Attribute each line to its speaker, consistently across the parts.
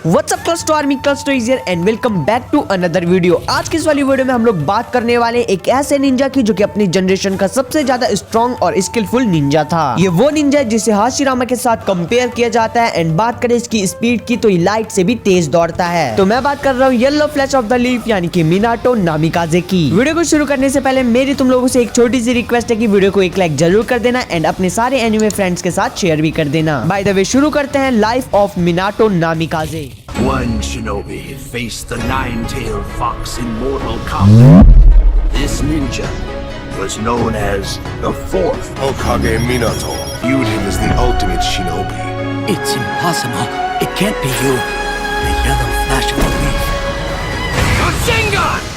Speaker 1: What's up class two army class two easier and welcome back to another video. आज की इस वाली video में हम लोग बात करने वाले एक ऐसे निंजा की जो कि अपनी जनरेशन का सबसे ज्यादा स्ट्रॉन्ग और स्किलफुल निंजा था। ये वो निंजा है जिसे हाशिरामा के साथ कंपेयर किया जाता है। एंड बात करें इसकी स्पीड की तो ये लाइट से भी तेज दौड़ता है। तो मैं बात कर रहा हूँ yellow flash of the leaf यानी कि मिनाटो नामिकाजे की। वीडियो को शुरू करने से पहले मेरी तुम लोगों से एक छोटी सी रिक्वेस्ट है कि वीडियो को एक लाइक जरूर कर देना एंड अपने सारे एनिमे फ्रेंड्स के साथ शेयर भी कर देना। बाय द वे शुरू करते हैं life of Minato Namikaze.
Speaker 2: One shinobi faced the nine-tailed fox in Mortal Kombat. This ninja was known as the fourth
Speaker 3: Hokage Minato viewed him as the ultimate shinobi.
Speaker 4: It's impossible. It can't be you. The yellow flash of the leaf.
Speaker 2: Rasengan!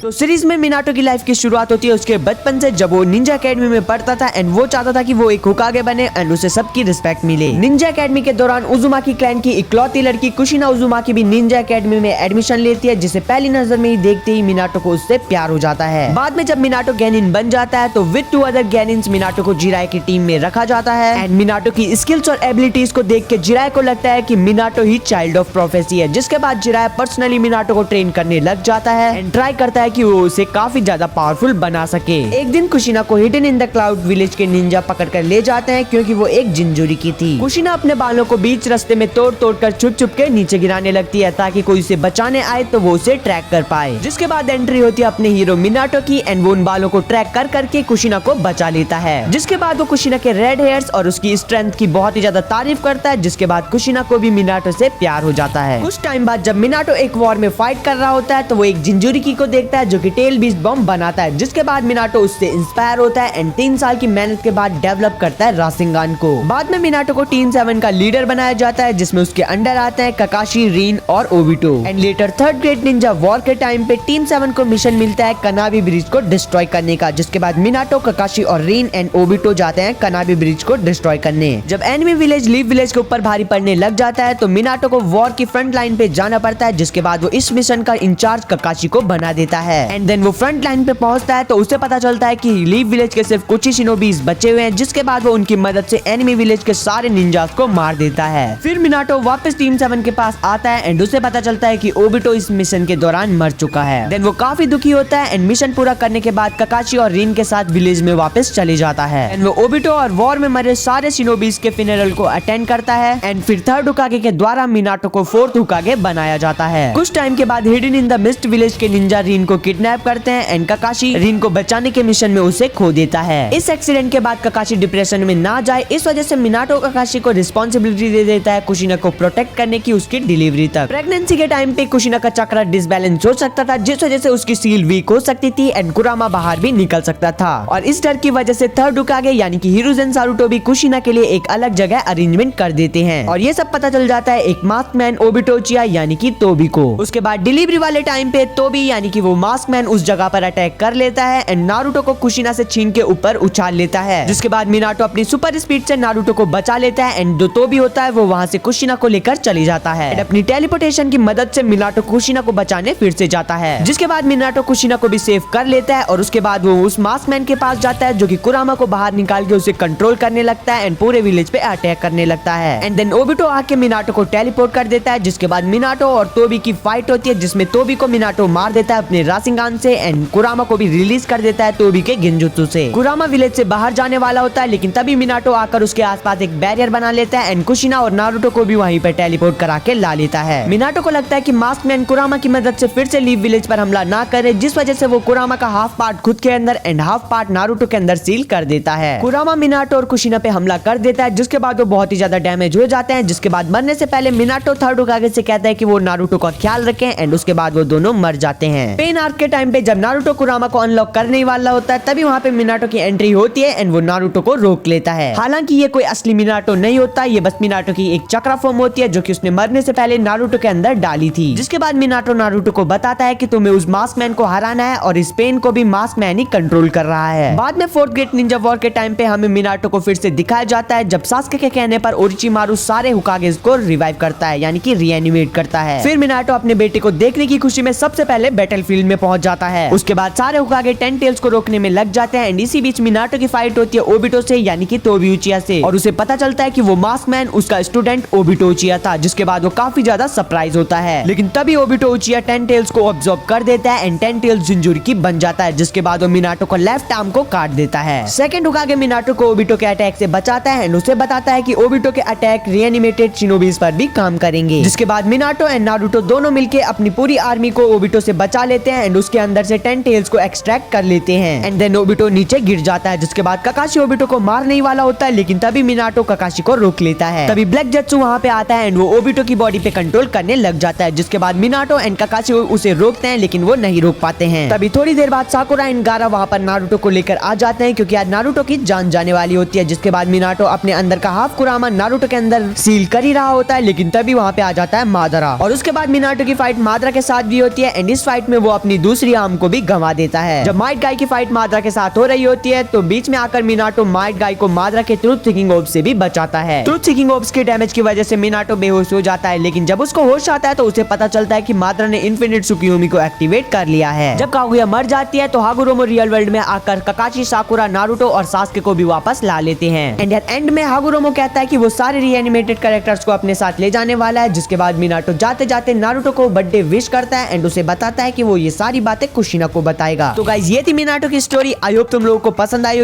Speaker 1: तो series में Minato की life की शुरुआत होती है उसके बचपन से, जब वो निंजा एकेडमी में पढ़ता था एंड वो चाहता था कि वो एक होकागे बने एंड उसे सबकी रिस्पेक्ट मिले। निंजा एकेडमी के दौरान उजुमाकी क्लैन की इकलौती लड़की कुशिना उजुमाकी भी निंजा एकेडमी में एडमिशन लेती है, जिसे पहली नजर में ही देखते ही मिनाटो को उससे प्यार हो जाता है। बाद में जब मिनाटो गैनिन बन जाता है तो विद 2 अदर गैनिन्स मिनाटो को जिराए की टीम में रखा जाता है। एंड मिनाटो की स्किल्स और एबिलिटीज को देख के जिराए को लगता है कि Minato he child of prophecy है, जिसके बाद जिराए पर्सनली मिनाटो को ट्रेन करने लग जाता है एंड ट्राई करता है कि वो उसे काफी ज्यादा पावरफुल बना सके। एक दिन कुशिना को hidden in the cloud village के निंजा पकड़कर ले जाते हैं क्योंकि वो एक जिंजुरी की थी। कुशिना अपने बालों को बीच रास्ते में तोड़ तोड़ कर छुप छुप के नीचे गिराने लगती है ताकि कोई उसे बचाने आए तो वो उसे ट्रैक कर पाए। जिसके बाद एंट्री होती है अपने हीरो मिनाटो की एंड वो उन बालों को ट्रैक कर करके कुशिना को बचा लेता है। जिसके बाद वो कुशिना के रेड हेयर्स और उसकी स्ट्रेंथ की बहुत ही ज्यादा तारीफ करता है, जिसके बाद कुशिना को भी मिनाटो से प्यार हो जाता है। कुछ टाइम बाद जब मिनाटो एक वॉर में फाइट कर रहा होता है तो वो एक जिंजुरी को देखता है जो कि टेल बीस्ट बम बनाता है, जिसके बाद मिनाटो उससे इंस्पायर होता है एंड 3 साल की मेहनत के बाद डेवलप करता है रासेंगान को। बाद में मिनाटो को टीम 7 का लीडर बनाया जाता है, जिसमें उसके अंडर आते हैं ककाशी, रीन और Obito. And later third great Ninja war के टाइम पे टीम 7 को मिशन मिलता है कनाबी ब्रिज को डिस्ट्रॉय करने का, जिसके बाद मिनाटो, ककाशी और रीन एंड ओबिटो जाते हैं कनाबी ब्रिज को डिस्ट्रॉय करने। जब एनिमी विलेज लीव विलेज के ऊपर भारी पड़ने लग जाता है तो मिनाटो को वॉर की फ्रंट लाइन पे जाना पड़ता है, जिसके बाद वो इस मिशन का इंचार्ज ककाशी को बना देता है। एंड देन वो फ्रंट लाइन पे पहुंचता है तो उसे पता चलता है कि लीव विलेज के सिर्फ कुछ ही शिनोबीज बचे हुए हैं, जिसके बाद वो उनकी मदद से एनिमी विलेज के सारे निंजास को मार देता है। फिर मिनाटो वापस टीम 7 के पास आता है एंड उसे पता चलता है कि ओबिटो इस मिशन के दौरान मर चुका है। देन वो काफी दुखी होता है एंड मिशन पूरा करने के बाद ककाशी और रीन के साथ विलेज में वापस चले जाता है। एंड वो ओबिटो और वॉर में मरे सारे शिनोबीज के फ्यूनरल को अटेंड करता है एंड फिर थर्ड होकागे के द्वारा मिनाटो को फोर्थ होकागे बनाया जाता है। कुछ टाइम के बाद hidden in the mist village के निंजा रीन को किडनैप करते हैं एंड ककाशी रीन को बचाने के मिशन में उसे खो देता है। इस एक्सीडेंट के बाद ककाशी डिप्रेशन में ना जाए इस वजह से मिनाटो ककाशी को रिस्पॉन्सिबिलिटी दे देता है कुशिना को प्रोटेक्ट करने की उसकी डिलीवरी तक। प्रेगनेंसी के टाइम पे कुशिना का चक्र डिसबैलेंस हो सकता था, जिस वजह से उसकी सील वीक हो सकती थी एंड कुरामा बाहर भी निकल सकता था। और इस डर की वजह से थर्ड होकागे यानी कि हिरुजेन सारुतो भी कुशिना के लिए एक अलग जगह अरेंजमेंट कर देते हैं और ये सब पता चल जाता है एक मास्क मैन ओबिटोचिया यानी कि तोबी को। उसके बाद डिलीवरी वाले टाइम पे तोबी यानी कि वो मास्क मैन उस जगह पर अटैक कर लेता है एंड नारुतो को कुशिना से छीन के ऊपर उछाल लेता है, जिसके बाद मिनाटो अपनी सुपर स्पीड से नारुतो को बचा लेता है एंड जो तोबी होता है वो वहां से कुशिना को लेकर चली जाता है। अपनी टेलीपोर्टेशन की मदद से मिनाटो कुशिना को बचाने फिर से जाता है, जिसके बाद मिनाटो कुशिना को भी सेव कर लेता है और उसके बाद वो उस मास्क मैन के पास जाता है जो कि कुरामा को बाहर निकाल के उसे कंट्रोल करने लगता है एंड पूरे विलेज पे अटैक करने लगता है। एंड देन ओबिटो आके मिनाटो को टेलीपोर्ट कर देता है, जिसके बाद मिनाटो और तोबी की फाइट होती है, जिसमें तोबी को मिनाटो मार देता है अपने रासेंगान से एंड कुरामा को भी रिलीज कर देता है तोबी के गेंजुत्सु से। कुरामा विलेज से बाहर जाने वाला होता है, लेकिन तभी मिनाटो आकर उसके आसपास एक बैरियर बना लेता है एंड कुशिना और नारुतो को भी वहीं पे टेलीपोर्ट करा के ला लेता है। मिनाटो को लगता है कि मास्क मैन कुरामा की मदद से फिर से लीव विलेज पर हमला ना करे, जिस वजह से वो कुरामा का हाफ पार्ट खुद के अंदर एंड हाफ पार्ट नारुतो के अंदर सील कर देता है। कुरामा मिनाटो और कुशिना पे हमला कर देता है, जिसके बाद वो बहुत ही ज्यादा डैमेज हो जाते हैं, जिसके बाद मरने से पहले मिनाटो थर्ड होकागे से कहता है कि वो नारुतो का ख्याल रखें एंड उसके बाद वो दोनों मर जाते हैं। पेन आर्क के टाइम पे जब नारुतो कुरामा को अनलॉक करने वाला होता है तभी वहाँ पे मिनाटो की एंट्री होती है एंड वो नारुतो को रोक लेता है। हालांकि ये कोई असली मिनाटो नहीं होता, ये बस मिनाटो की एक चक्रा फॉर्म होती है जो कि उसने मरने से पहले नारुतो के अंदर डाली थी। जिसके बाद मिनाटो नारुतो को बताता है कि तुम्हें उस मास्क मैन को हराना है और इस पेन को भी मास्क मैन ही कंट्रोल कर रहा है। बाद में फोर्थ ग्रेट निंजा वॉर के टाइम पे हमें मिनाटो को फिर से दिखाया जाता है जब सास्के के कहने पर ओरोचिमारू सारे होकागेस को रिवाइव करता है यानी कि रीएनिमेट करता है। फिर मिनाटो अपने बेटे को देखने की खुशी में सबसे पहले बैटलफील्ड में पहुंच जाता है। उसके बाद सारे होकागे 10 टेल्स को रोकने में लग जाते हैं एंड इसी बीच मिनाटो की फाइट होती है ओबिटो से यानी कि तोबी उचिया से और उसे पता चलता है कि वो मास्क मैन उसका स्टूडेंट ओबिटो उचिया था, जिसके बाद वो काफी ज्यादा सरप्राइज होता है। लेकिन तभी ओबिटो उचिया 10 टेल्स को ऑब्जर्व कर देता है एंड 10 टेल्स जिंजुरिकी बन जाता है, जिसके बाद वो मिनाटो को लेफ्ट आर्म को काट देता है। सेकंड होकागे मिनाटो को ओबिटो के अटैक से बचाता है एंड उसे बताता है कि ओबिटो के अटैक रीएनिमेटेड शिनोबीज पर भी काम करेंगे, जिसके बाद मिनाटो एंड नारुतो दोनों मिलकर अपनी पूरी आर्मी को ओबिटो से बचा लेते हैं एंड उसके अंदर से 10 टेल्स को एक्सट्रैक्ट कर लेते हैं एंड देन ओबिटो नीचे गिर जाता है, जिसके बाद ककाशी ओबिटो को मारने ही वाला होता है, लेकिन तभी मिनाटो ककाशी को रोक लेता है। तभी ब्लैक जत्सु वहां पे आता है एंड वो ओबिटो की बॉडी पे कंट्रोल करने लग जाता है, जिसके बाद मिनाटो एंड ककाशी उसे रोकते हैं लेकिन वो नहीं रोक पाते हैं। तभी थोड़ी देर बाद साकुरा एंड गारा वहां पर नारुतो को लेकर आ जाते हैं क्योंकि आज नारुतो की जान जाने वाली होती है, जिसके बाद मिनाटो अपने अंदर का हाफ कुरामा नारुतो के अंदर सील कर ही रहा होता है, लेकिन तभी वहां पे आ जाता है मादरा और उसके बाद मिनाटो की फाइट मादरा के साथ भी होती है एंड इस फाइट में वो अपनी दूसरी आर्म को भी गंवा देता है। जब माइट गाय की फाइट मादरा के साथ हो रही होती है तो बीच में आकर मिनाटो माइट गाय को मादरा के ट्रुथ सीकिंग ओब्स से भी बचाता है। ट्रुथ सीकिंग ओब्स के डैमेज की वजह से मिनाटो बेहोश हो जाता है, लेकिन जब उसको होश आता है तो उसे पता चलता है कि मादरा ने इन्फिनिट सुकियोमी को एक्टिवेट कर लिया है। जब कागुया मर जाती है तो हागुरोमो रियल वर्ल्ड में आकर ककाशी, साकुरा, नारुतो और सास्के को भी वापस ला लेते हैं एंड एट एंड में हागुरोमो कहता है कि वो सारे रीएनिमेटेड कैरेक्टर्स को अपने साथ ले जाने वाला है, जिसके बाद मिनाटो जाते जाते नारुतो को बर्थडे विश करता है एंड उसे बताता है कि वो ये सारी बातें कुशिना को बताएगा। तो गाइस ये थी मिनाटो की स्टोरी। आई होप तुम लोगों को पसंद आई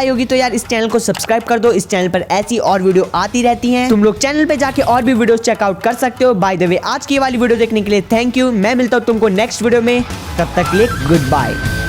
Speaker 1: होगी तो यार इस चैनल को सब्सक्राइब कर दो। इस चैनल पर ऐसी और वीडियो आती रहती हैं, तुम लोग चैनल पे जाके और भी वीडियोस चेकआउट कर सकते हो। बाय द वे आज की वाली वीडियो देखने के लिए थैंक यू। मैं मिलता हूँ तुमको नेक्स्ट वीडियो में, तब तक के लिए गुड बाय।